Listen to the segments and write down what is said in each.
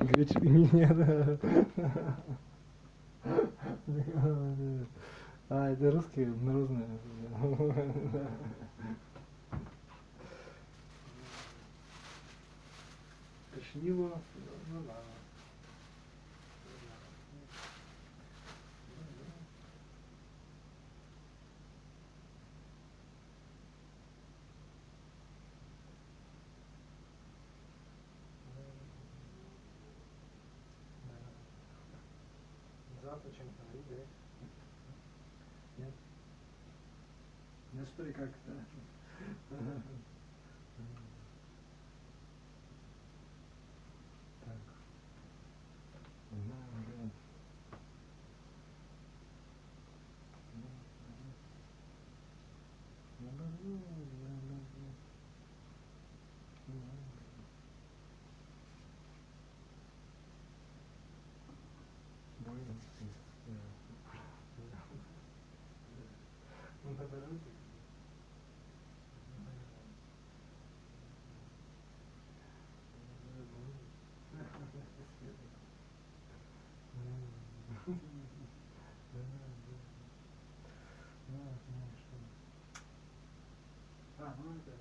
Гречки нет. А, это русские, народные. Кишнило, ну да. Завтра чем-то выиграть. Нет? Ну что и как-то. Так. Ну, по дороге. А, ну это...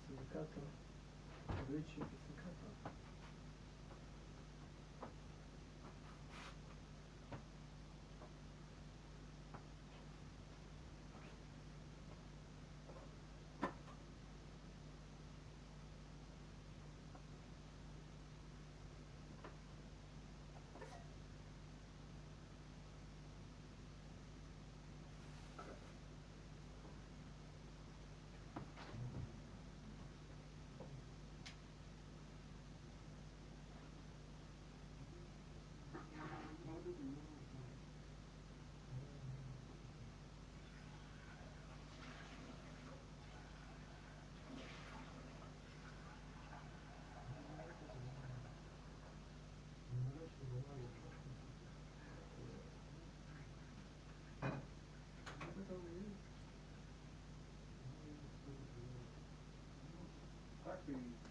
Силикатор. Рычаг силикатор.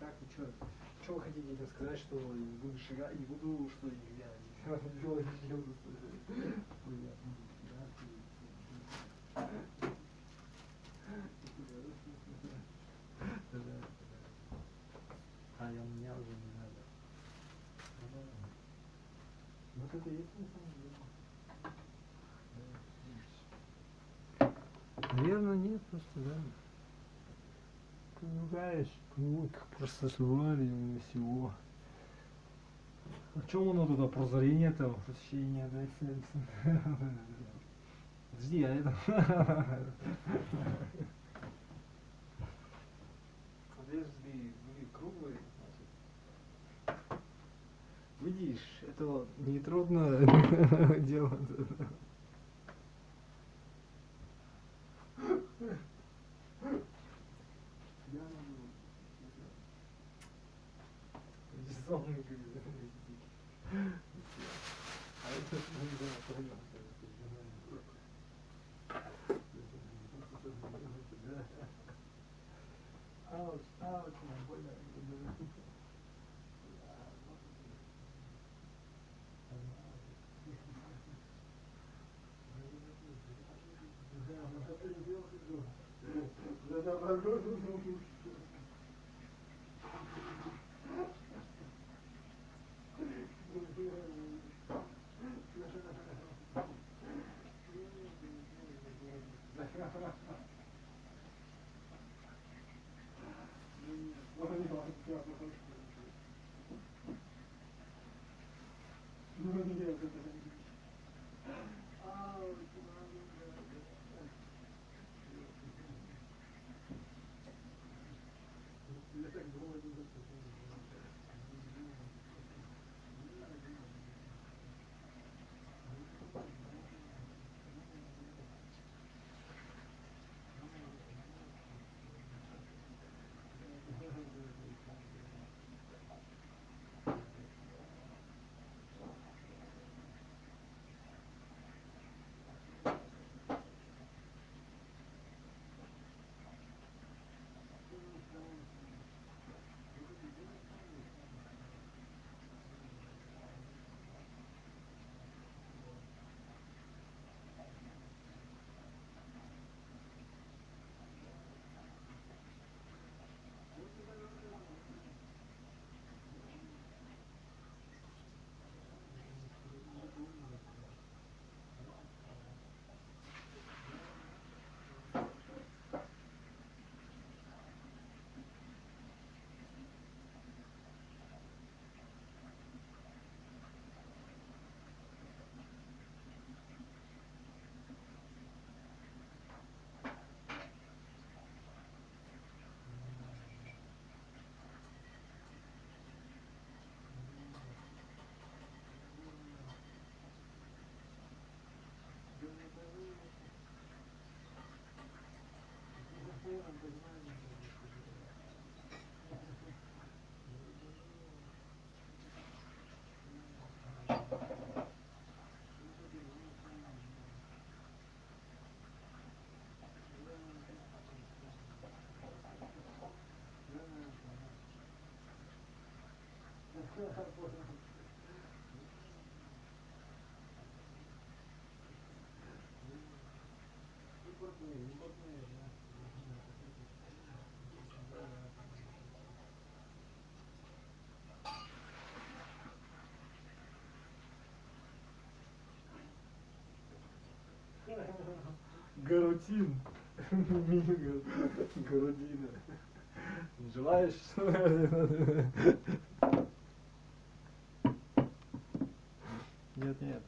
Так, и что вы хотите этим сказать, что буду шагать, не буду, что я делать не буду. А я у меня уже не надо. Вот это и есть на самом деле. Наверное, нет, просто, да. Понимаешь, привык просто с аварией всего. А в чем оно туда прозрение этого просвещения, да, Подожди, а это... Подожди, были круглые, значит. Видишь, это нетрудно делать. Ауч, ауч, больно. Гарутин. Гарутина. Желаешь? Нет, нет,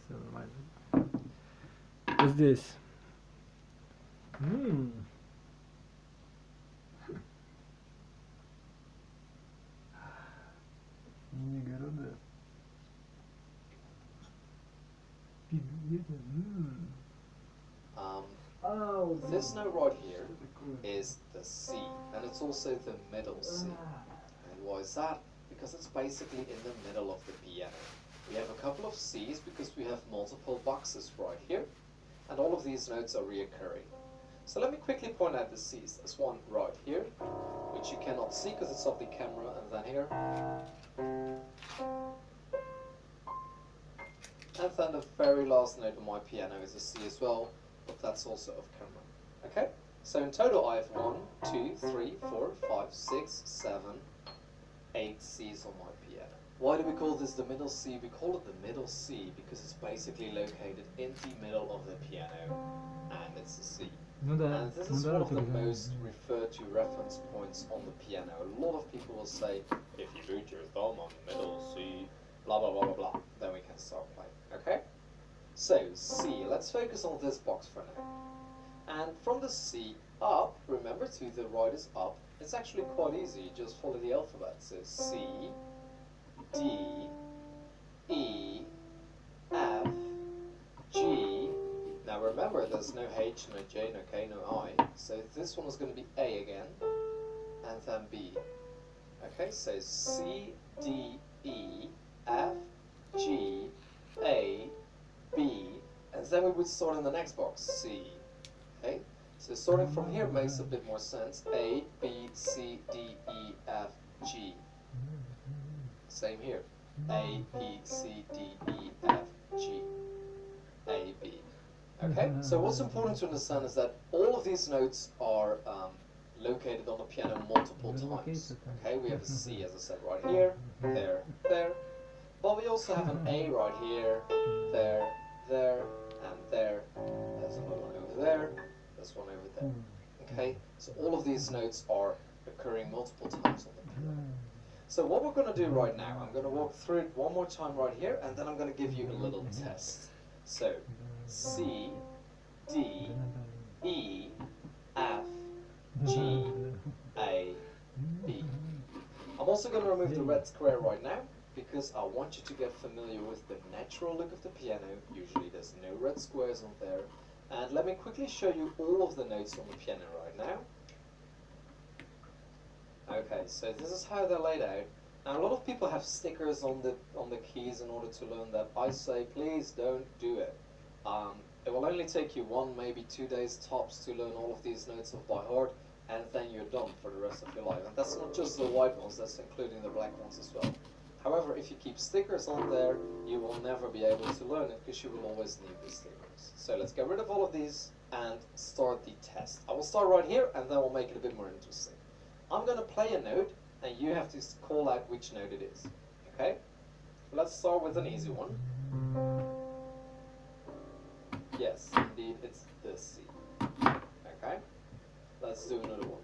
все нормально. Вот здесь. Мини-города. This note right here is the C, and it's also the middle C. And why is that? Because it's basically in the middle of the piano. We have a couple of C's because we have multiple boxes right here, and all of these notes are reoccurring. So let me quickly point out the C's. There's one right here, which you cannot see because it's off the camera, and then here. And then the very last note on my piano is a C as well, but that's also off camera. Okay? So in total I have 1, 2, 3, 4, 5, 6, 7, 8 C's on my piano. Why do we call this the middle C? We call it the middle C because it's basically located in the middle of the piano, and it's a C. And this is one of the most referred to reference points on the piano. A lot of people will say, if you put your thumb on the middle C, blah blah blah blah blah, then we can start playing. Okay? So C, let's focus on this box for now. And from the C up, remember to the right is up, it's actually quite easy, you just follow the alphabet. So C, D, E, F, G. Now remember there's no H, no J, no K, no I. So this one is going to be A again, and then B. Okay, so C, D, E, F, G, A, B, and then we would start in the next box, C. Okay, so starting from here makes a bit more sense. A, B, C, D, E, F, G. Same here. A, B, C, D, E, F, G. A, B. Okay, so what's important to understand is that all of these notes are located on the piano multiple times. Okay, we have a C, as I said, right here, there, there. But we also have an A right here, there, there, and there. There's another one over there. There's one over there. Okay, so all of these notes are occurring multiple times on the piano. So what we're going to do right now, I'm going to walk through it one more time right here, and then I'm going to give you a little test. So, C, D, E, F, G, A, B. I'm also going to remove the red square right now, because I want you to get familiar with the natural look of the piano. Usually there's no red squares on there. And let me quickly show you all of the notes on the piano right now. Okay, so this is how they're laid out. Now a lot of people have stickers on the keys in order to learn that. I say please don't do it. It will only take you 1, maybe 2 days tops to learn all of these notes off by heart, and then you're done for the rest of your life. And that's not just the white ones, that's including the black ones as well. However, if you keep stickers on there, you will never be able to learn it because you will always need the stickers. So let's get rid of all of these and start the test. I will start right here and then we'll make it a bit more interesting. I'm going to play a note and you have to call out which note it is. Okay? Let's start with an easy one. Yes, indeed, it's the C. Okay? Let's do another one.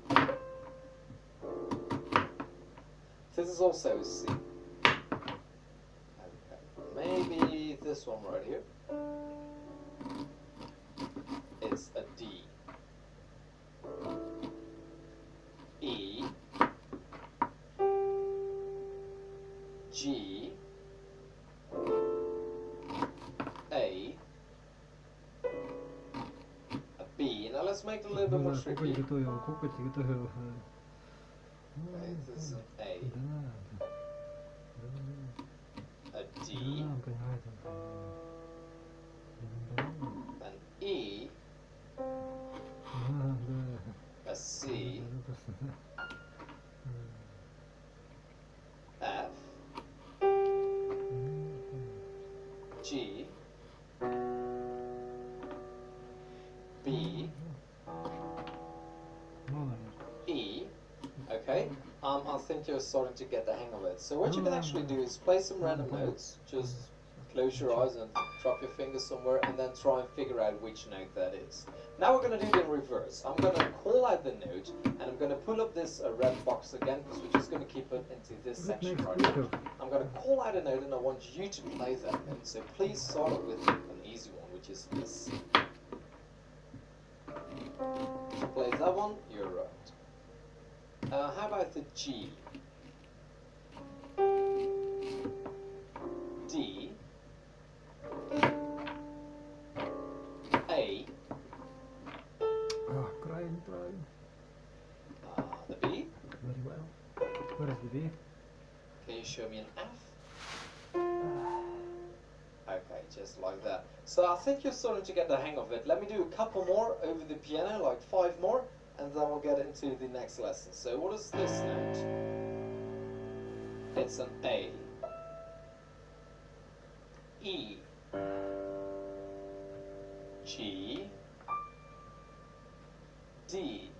This is also a C. Maybe this one right here. It's a D. E. G. A. A B. Now let's make it a little bit more tricky. Okay, this is an A. A D, an E, a C, F, G, B, E. Okay, I think you're starting to get the hang of it. So what you can actually do is play some random notes. Just close your eyes and drop your fingers somewhere and then try and figure out which note that is. Now we're going to do it in reverse. I'm going to call out the note and I'm going to pull up this red box again because we're just going to keep it into this section right here. I'm going to call out a note and I want you to play that note. So please start off with an easy one, which is this. If you play that one, you're right. How about the G? D, A, the B. Very well. Where is the B? Can you show me an F? Okay, just like that. So I think you're starting to get the hang of it. Let me do a couple more over the piano, like 5 more, and then we'll get into the next lesson. So what is this note? It's an A. E, G, D.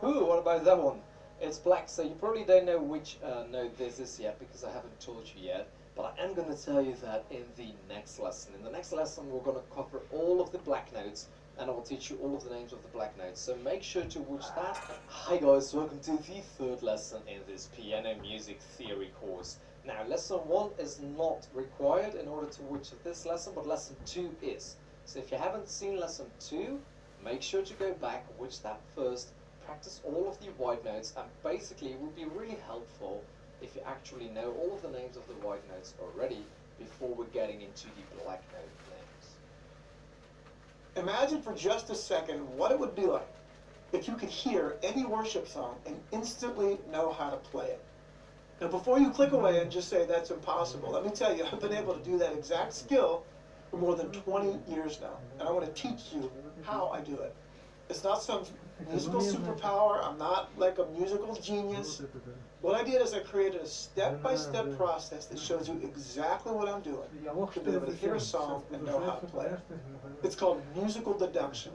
Ooh, what about that one? It's black, so you probably don't know which note this is yet because I haven't told you yet. But I am going to tell you that in the next lesson. In the next lesson, we're going to cover all of the black notes and I will teach you all of the names of the black notes. So make sure to watch that. Hi guys, welcome to the 3rd lesson in this piano music theory course. Now, lesson 1 is not required in order to watch this lesson, but lesson 2 is. So if you haven't seen lesson 2, make sure to go back, watch that first, practice all of the white notes, and basically it would be really helpful if you actually know all of the names of the white notes already before we're getting into the black note names. Imagine for just a second what it would be like if you could hear any worship song and instantly know how to play it. Now, before you click away and just say that's impossible, let me tell you, I've been able to do that exact skill for more than 20 years now, and I want to teach you how I do it. It's not some musical superpower. I'm not like a musical genius. What I did is I created a step-by-step process that shows you exactly what I'm doing to be able to hear a song and know how to play it. It's called musical deduction.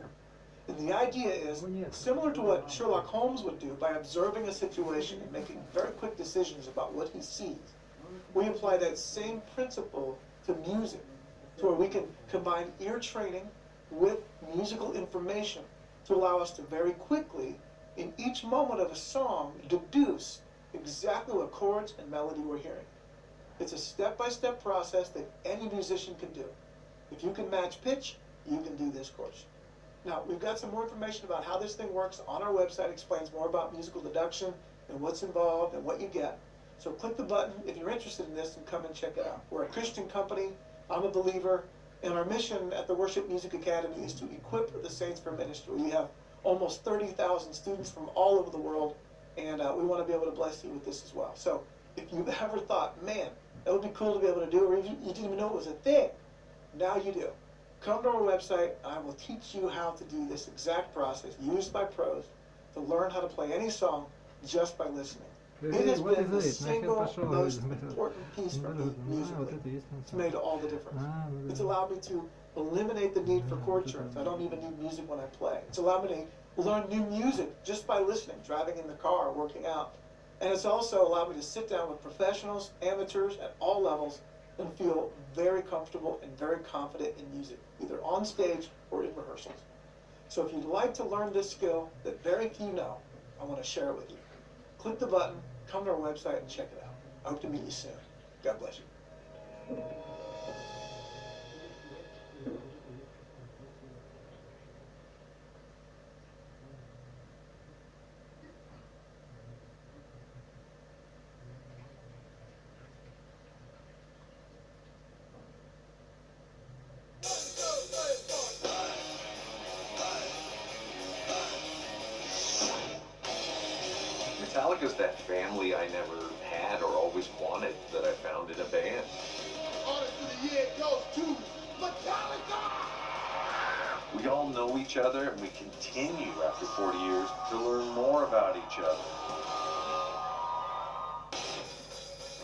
And the idea is similar to what Sherlock Holmes would do by observing a situation and making very quick decisions about what he sees. We apply that same principle to music, to where we can combine ear training with musical information to allow us to very quickly, in each moment of a song, deduce exactly what chords and melody we're hearing. It's a step-by-step process that any musician can do. If you can match pitch, you can do this course. Now, we've got some more information about how this thing works on our website. It explains more about musical deduction and what's involved and what you get. So click the button if you're interested in this and come and check it out. We're a Christian company. I'm a believer. And our mission at the Worship Music Academy is to equip the saints for ministry. We have almost 30,000 students from all over the world, and we want to be able to bless you with this as well. So if you've ever thought, man, that would be cool to be able to do, or you didn't even know it was a thing, now you do. Come to our website, and I will teach you how to do this exact process used by pros to learn how to play any song just by listening. It has been the single most important piece for me musically. It's made all the difference. It's allowed me to eliminate the need for chord charts. I don't even need music when I play. It's allowed me to learn new music just by listening, driving in the car, working out. And it's also allowed me to sit down with professionals, amateurs at all levels, and feel very comfortable and very confident in music, either on stage or in rehearsals. So if you'd like to learn this skill that very few know, I want to share it with you. Click the button, come to our website, and check it out. I hope to meet you soon. God bless you. Metallica's that family I never had or always wanted that I found in a band. Honor to the year goes to Metallica! We all know each other, and we continue after 40 years to learn more about each other.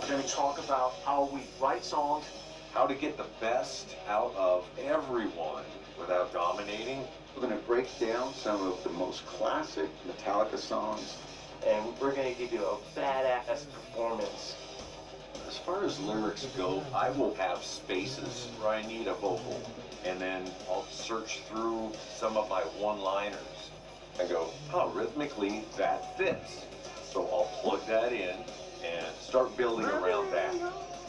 We're going to talk about how we write songs how to get the best out of everyone without dominating. We're going to break down some of the most classic Metallica songs. And we're going to give you a badass performance. As far as lyrics go, I will have spaces where I need a vocal, and then I'll search through some of my one-liners and go, oh, rhythmically that fits. So I'll plug that in and start building around that.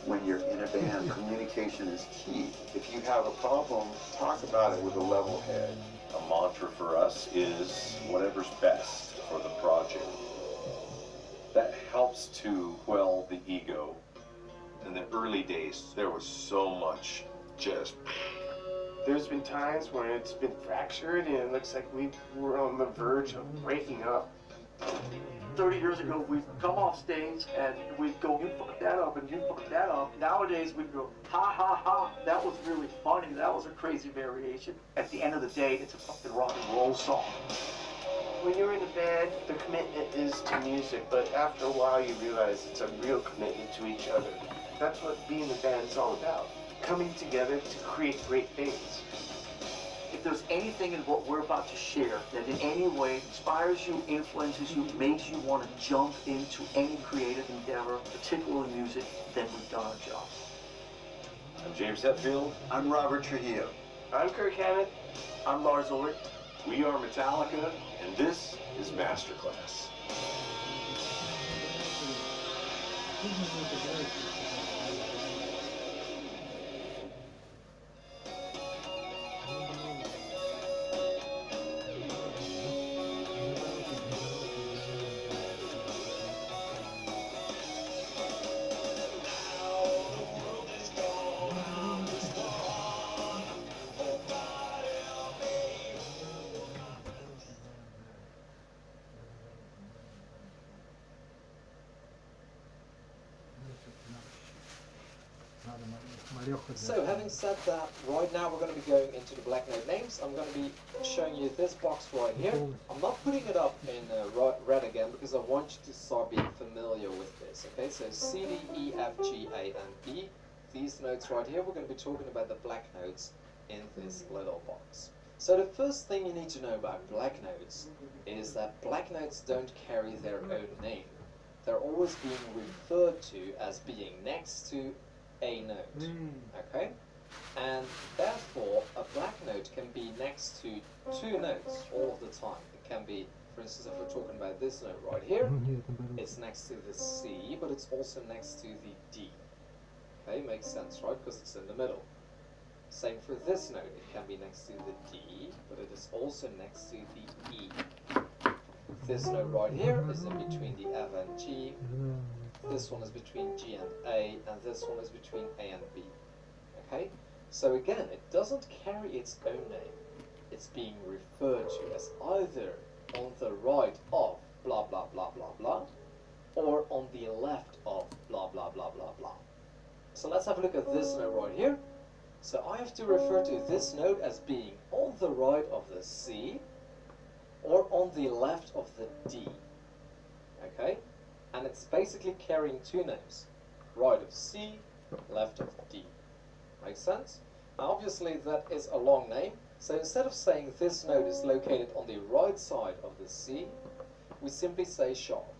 When you're in a band, communication is key. If you have a problem, talk about it with a level head. A mantra for us is whatever's best for the project. That helps to quell the ego. In the early days, there was so much just... There's been times where it's been fractured and it looks like we were on the verge of breaking up. 30 years ago, we'd come off stage and we'd go, you fucked that up and you fucked that up. Nowadays, we'd go, ha ha ha, that was really funny, that was a crazy variation. At the end of the day, it's a fucking rock and roll song. When you're in a band, the commitment is to music, but after a while you realize it's a real commitment to each other. That's what being in a band is all about. Coming together to create great things. If there's anything in what we're about to share that in any way inspires you, influences you, makes you want to jump into any creative endeavor, particularly music, then we've done our job. I'm James Hetfield. I'm Robert Trujillo. I'm Kirk Hammett. I'm Lars Ulrich. We are Metallica, and this is Masterclass. So, having said that, right now we're going to be going into the black note names. I'm going to be showing you this box right here. I'm not putting it up in red again because I want you to start being familiar with this. Okay, so C, D, E, F, G, A, and B. These notes right here, we're going to be talking about the black notes in this little box. So the first thing you need to know about black notes is that black notes don't carry their own name. They're always being referred to as being next to a note, okay? And therefore, a black note can be next to two notes all of the time. It can be, for instance, if we're talking about this note right here, it's next to the C, but it's also next to the D. Okay, makes sense, right? Because it's in the middle. Same for this note. It can be next to the D, but it is also next to the E. This note right here is in between the F and G. This one is between G and A, and this one is between A and B. Okay? So again, it doesn't carry its own name. It's being referred to as either on the right of blah blah blah blah blah, or on the left of blah blah blah blah blah. So let's have a look at this note right here. So I have to refer to this note as being on the right of the C, or on the left of the D. Okay? And it's basically carrying two names. Right of C, left of D. Makes sense? Now obviously that is a long name. So instead of saying this note is located on the right side of the C, we simply say sharp.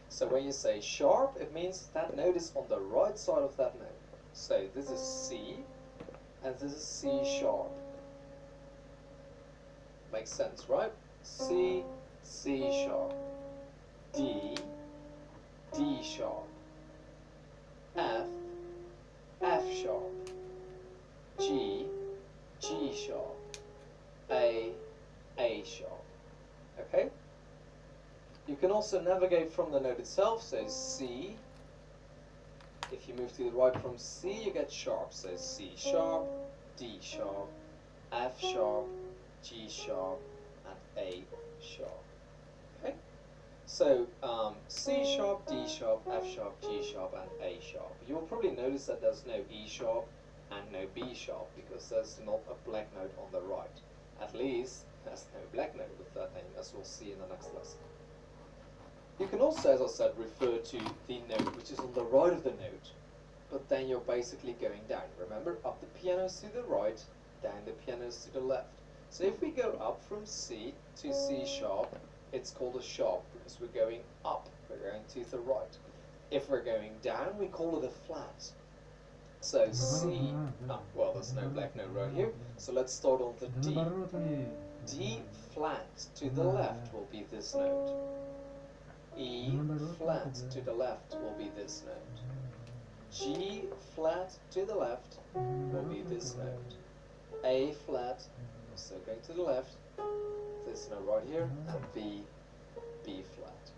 So when you say sharp, it means that note is on the right side of that note. So this is C, and this is C sharp. Makes sense, right? C, C sharp. D, D sharp. F, F sharp. G, G sharp. A sharp. Okay? You can also navigate from the note itself, so C. If you move to the right from C, you get sharp, so C sharp, D sharp, F sharp, G sharp, and A sharp. Okay? So C sharp, D sharp, F sharp, G sharp, and A sharp. You will probably notice that there's no E sharp and no B sharp because there's not a black note on the right. At least there's no black note with that name, as we'll see in the next lesson. You can also, as I said, refer to the note which is on the right of the note, but then you're basically going down. Remember, up the piano is to the right, down the piano is to the left. So if we go up from C to C sharp, it's called a sharp because we're going up, we're going to the right. If we're going down, we call it a flat. So C, well, there's no black note right here, so let's start on the D. D flat to the left will be this note. E flat to the left will be this note. G flat to the left will be this note. A flat, so going to the left, this note right here, and B flat.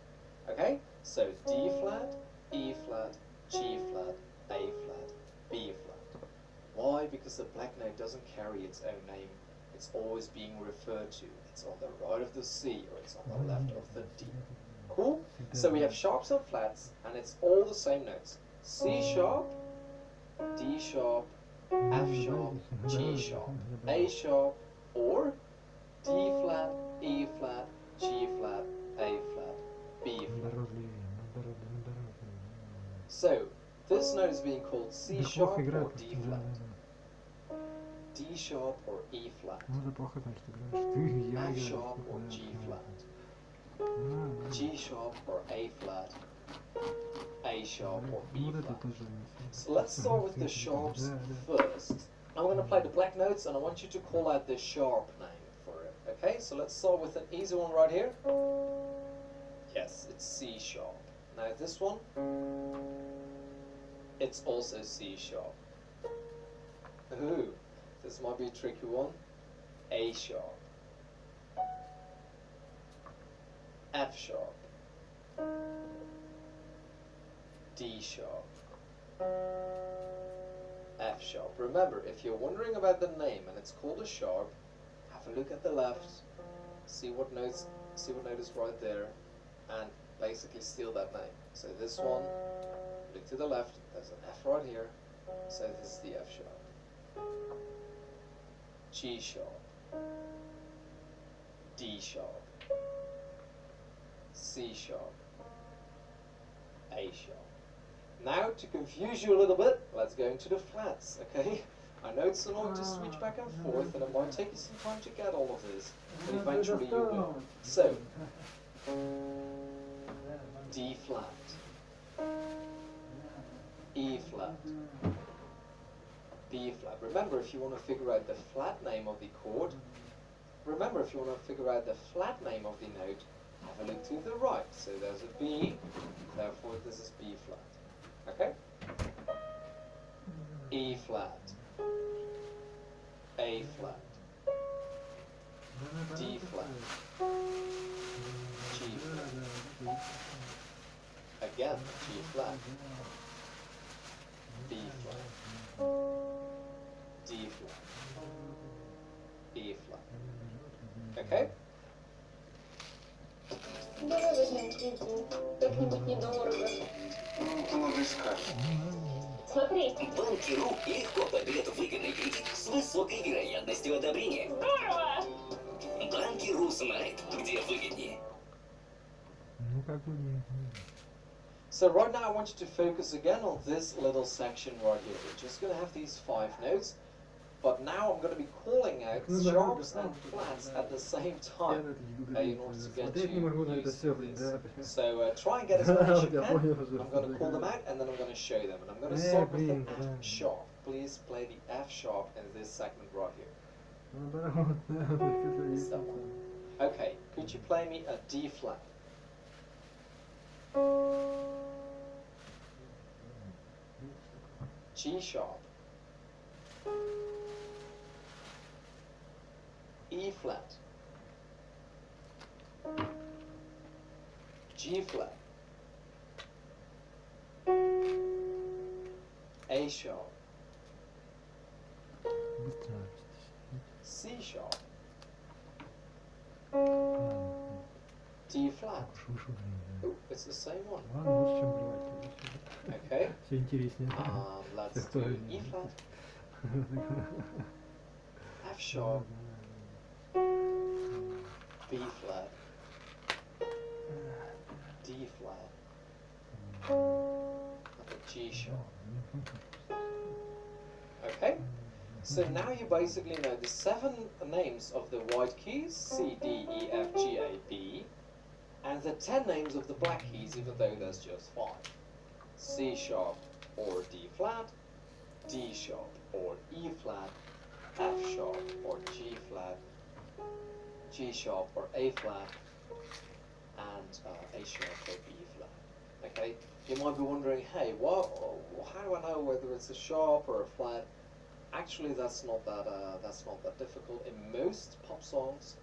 Okay, so D flat, E flat, G flat, A flat, B flat. Why? Because the black note doesn't carry its own name. It's always being referred to. It's on the right of the C or it's on the left of the D. Cool? So we have sharps and flats, and it's all the same notes. C sharp, D sharp, F sharp, G sharp, A sharp, or D flat, E flat, G flat, A flat, B flat. So this note is being called C sharp or D flat, D sharp or E flat, F sharp or G flat, G sharp or A flat, A sharp or B flat. So let's start with the sharps first. I'm going to play the black notes and I want you to call out the sharp name for it. Okay, so let's start with an easy one right here. Yes, it's C sharp. Now this one, it's also C sharp. Ooh, this might be a tricky one. A sharp, F sharp, D sharp, F sharp. Remember, if you're wondering about the name and it's called a sharp, have a look at the left, see what note is right there, and basically steal that name. So this one, look to the left, there's an F right here, so this is the F sharp. G sharp, D sharp, C sharp, A sharp. Now, to confuse you a little bit, let's go into the flats, okay? I know it's annoying to switch back and forth, and it might take you some time to get all of this, but eventually you will. So, D flat, E flat, B flat. Remember, if you want to figure out the flat name of the chord, have a look to the right. So there's a B, therefore this is B flat. Okay? E flat, A flat, D flat, G flat, again G flat, B flat, D flat, E flat. Okay? Давай возьмем кредит. Как-нибудь недорого. Ты скажешь. Смотри. Банкиру легко подберет выгодный кредит с высокой вероятностью одобрения. Здорово! Банкиру знает, где выгоднее. So right now I want you to focus again on this little section right here. We're just going to have these 5 notes, but now I'm going to be calling out sharps and flats at the same time in order to get you used to this. So try and get as many as you can. I'm going to call them out and then I'm going to show them. And I'm going to start with the F sharp. Please play the F sharp in this segment right here. It's that one. Okay, could you play me a D flat? G sharp, E flat, G flat, A sharp, C sharp, D flat. Oh, it's the same one. Okay. Let's do E flat, F sharp, B flat, D flat, and the G G sharp. Okay? So now you basically know the 7 names of the white keys, C, D, E, F, G, A, B, and the 10 names of the black keys, even though there's just 5. C sharp or D flat, D sharp or E flat, F sharp or G flat, G sharp or A flat, and A sharp or B flat. Okay? You might be wondering, hey, how do I know whether it's a sharp or a flat? Actually, that's not that difficult. In most pop songs,